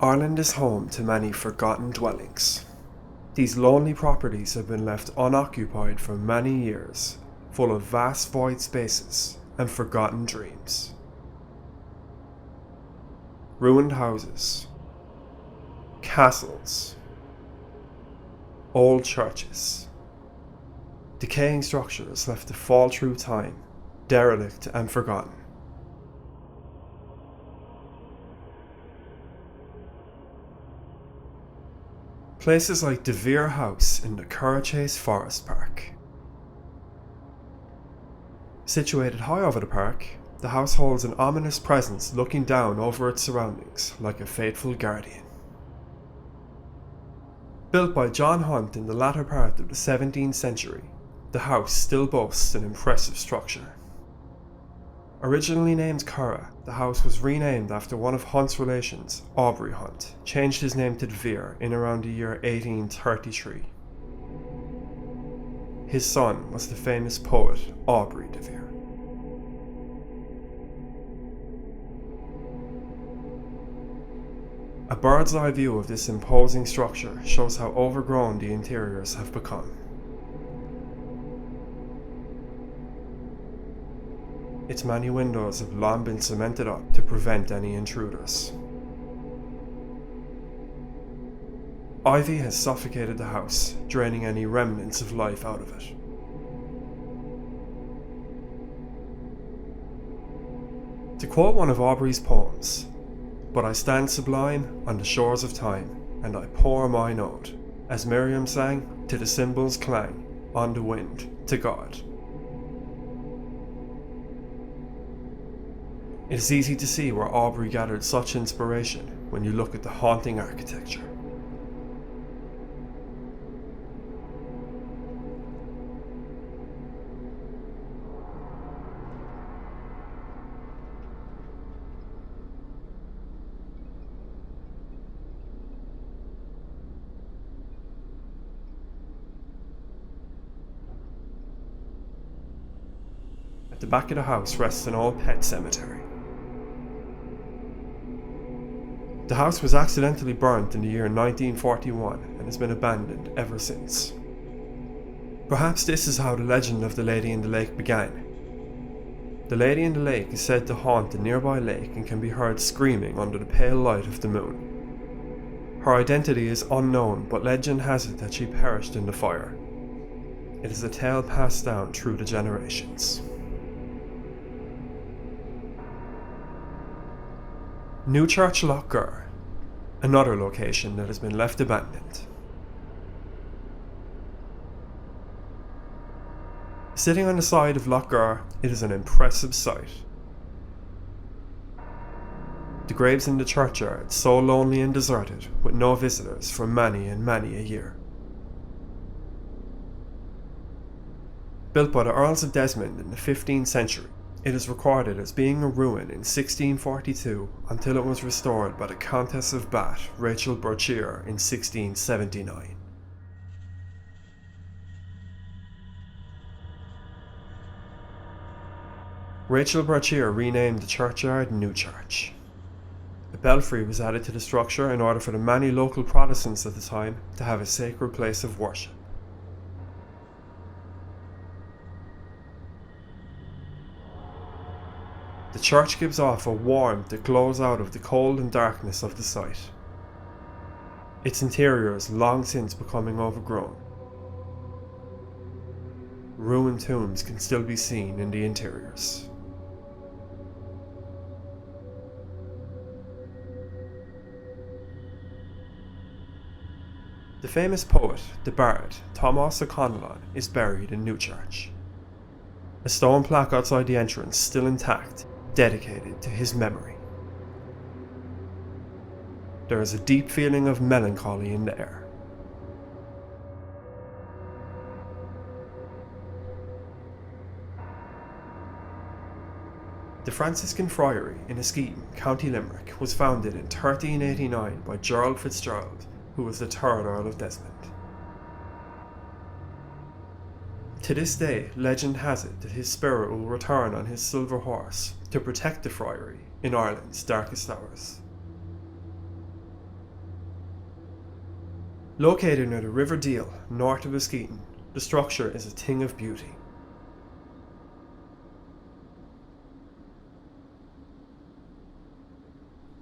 Ireland is home to many forgotten dwellings. These lonely properties have been left unoccupied for many years, full of vast void spaces and forgotten dreams. Ruined houses, castles, old churches, decaying structures left to fall through time, derelict and forgotten. Places like De Vere House in the Currachase Forest Park. Situated high over the park, the house holds an ominous presence looking down over its surroundings like a faithful guardian. Built by John Hunt in the latter part of the 17th century, the house still boasts an impressive structure. Originally named Curra, the house was renamed after one of Hunt's relations, Aubrey Hunt, changed his name to De Vere in around the year 1833. His son was the famous poet Aubrey De Vere. A bird's eye view of this imposing structure shows how overgrown the interiors have become. Its many windows have long been cemented up to prevent any intruders. Ivy has suffocated the house, draining any remnants of life out of it. To quote one of Aubrey's poems, "But I stand sublime on the shores of time, and I pour mine ode, as Miriam sang, to the cymbals' clang, on the wind, to God." It is easy to see where Aubrey gathered such inspiration when you look at the haunting architecture. At the back of the house rests an old pet cemetery. The house was accidentally burnt in the year 1941 and has been abandoned ever since. Perhaps this is how the legend of the Lady in the Lake began. The Lady in the Lake is said to haunt a nearby lake and can be heard screaming under the pale light of the moon. Her identity is unknown, but legend has it that she perished in the fire. It is a tale passed down through the generations. Newchurch Lochgar, another location that has been left abandoned. Sitting on the side of Lochgar, it is an impressive sight. The graves in the churchyard so lonely and deserted, with no visitors for many and many a year. Built by the Earls of Desmond in the 15th century, it is recorded as being a ruin in 1642 until it was restored by the Countess of Bath, Rachel Berchier, in 1679. Rachel Berchier renamed the churchyard Newchurch. A belfry was added to the structure in order for the many local Protestants at the time to have a sacred place of worship. The church gives off a warmth that glows out of the cold and darkness of the site. Its interior is long since becoming overgrown. Ruined tombs can still be seen in the interiors. The famous poet, the bard, Thomas O'Connell is buried in Newchurch. A stone plaque outside the entrance, still intact, dedicated to his memory. There is a deep feeling of melancholy in the air. The Franciscan Friary in Askeaton, County Limerick, was founded in 1389 by Gerald Fitzgerald, who was the third Earl of Desmond. To this day, legend has it that his spirit will return on his silver horse to protect the friary in Ireland's darkest hours. Located near the River Deal, north of Askeaton, the structure is a thing of beauty.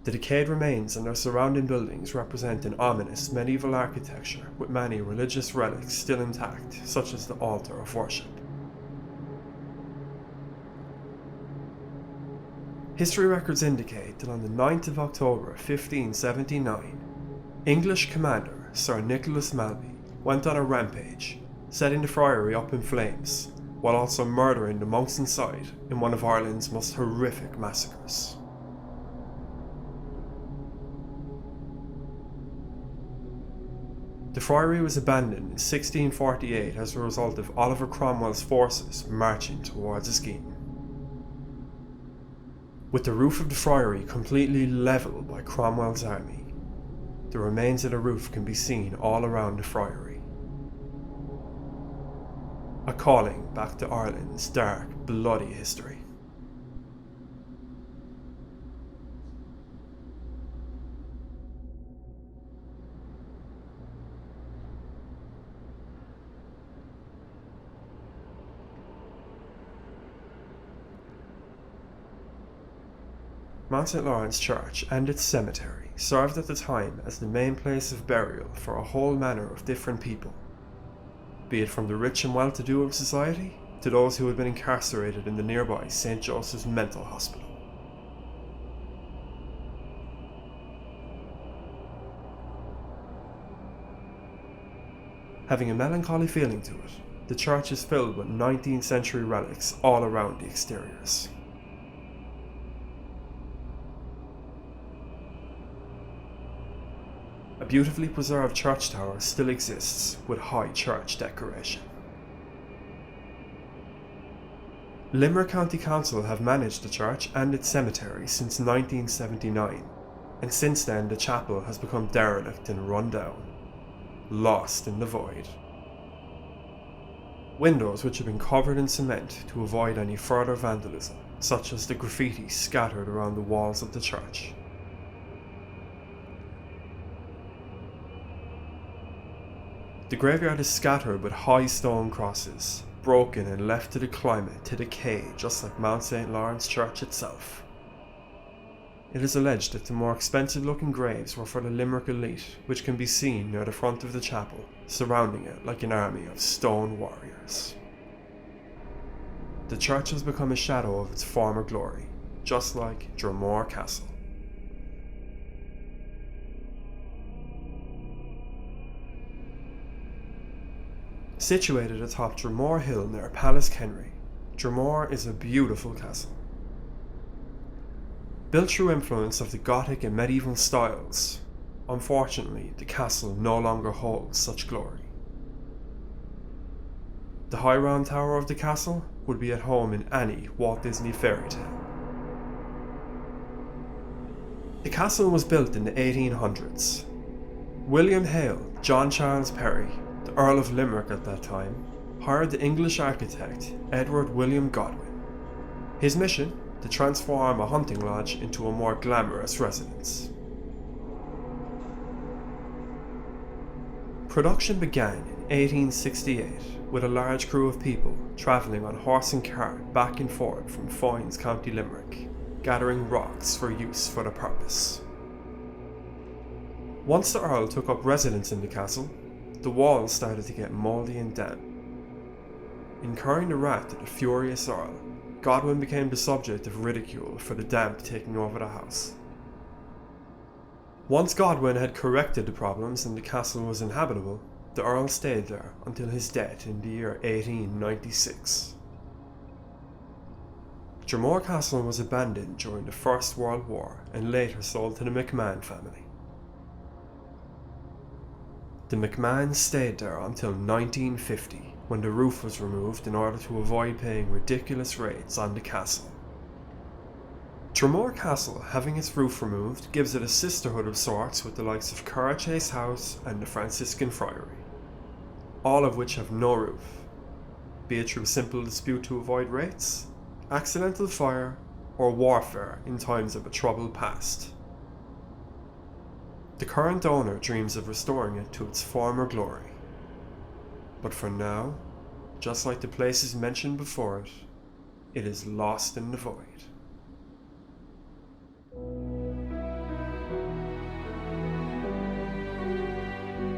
The decayed remains and their surrounding buildings represent an ominous medieval architecture with many religious relics still intact, such as the altar of worship. History records indicate that on the 9th of October 1579, English commander Sir Nicholas Malby went on a rampage, setting the friary up in flames, while also murdering the monks inside in one of Ireland's most horrific massacres. The friary was abandoned in 1648 as a result of Oliver Cromwell's forces marching towards Askeaton. With the roof of the friary completely levelled by Cromwell's army, the remains of the roof can be seen all around the friary. A calling back to Ireland's dark, bloody history. Mount St. Lawrence Church and its cemetery served at the time as the main place of burial for a whole manner of different people, be it from the rich and well-to-do of society to those who had been incarcerated in the nearby St. Joseph's Mental Hospital. Having a melancholy feeling to it, the church is filled with 19th century relics all around the exteriors. A beautifully preserved church tower still exists with high church decoration. Limerick County Council have managed the church and its cemetery since 1979, and since then the chapel has become derelict and run down, lost in the void. Windows which have been covered in cement to avoid any further vandalism, such as the graffiti scattered around the walls of the church. The graveyard is scattered with high stone crosses, broken and left to the climate to decay just like Mount St. Lawrence Church itself. It is alleged that the more expensive looking graves were for the Limerick elite, which can be seen near the front of the chapel, surrounding it like an army of stone warriors. The church has become a shadow of its former glory, just like Dromore Castle. Situated atop Dromore Hill near Palace Kenry, Dromore is a beautiful castle. Built through influence of the Gothic and medieval styles, unfortunately the castle no longer holds such glory. The high round tower of the castle would be at home in any Walt Disney fairy tale. The castle was built in the 1800s. William Hale, John Charles Perry, the Earl of Limerick at that time, hired the English architect Edward William Godwin. His mission? To transform a hunting lodge into a more glamorous residence. Production began in 1868 with a large crew of people travelling on horse and cart back and forth from Foynes, County Limerick, gathering rocks for use for the purpose. Once the Earl took up residence in the castle, the walls started to get mouldy and damp. Incurring the wrath of the furious Earl, Godwin became the subject of ridicule for the damp taking over the house. Once Godwin had corrected the problems and the castle was inhabitable, the Earl stayed there until his death in the year 1896. Dromore Castle was abandoned during the First World War and later sold to the McMahon family. The McMahons stayed there until 1950, when the roof was removed in order to avoid paying ridiculous rates on the castle. Dromore Castle, having its roof removed, gives it a sisterhood of sorts with the likes of Chase House and the Franciscan Friary, all of which have no roof, be it through simple dispute to avoid rates, accidental fire, or warfare in times of a troubled past. The current owner dreams of restoring it to its former glory. But for now, just like the places mentioned before it, it is lost in the void.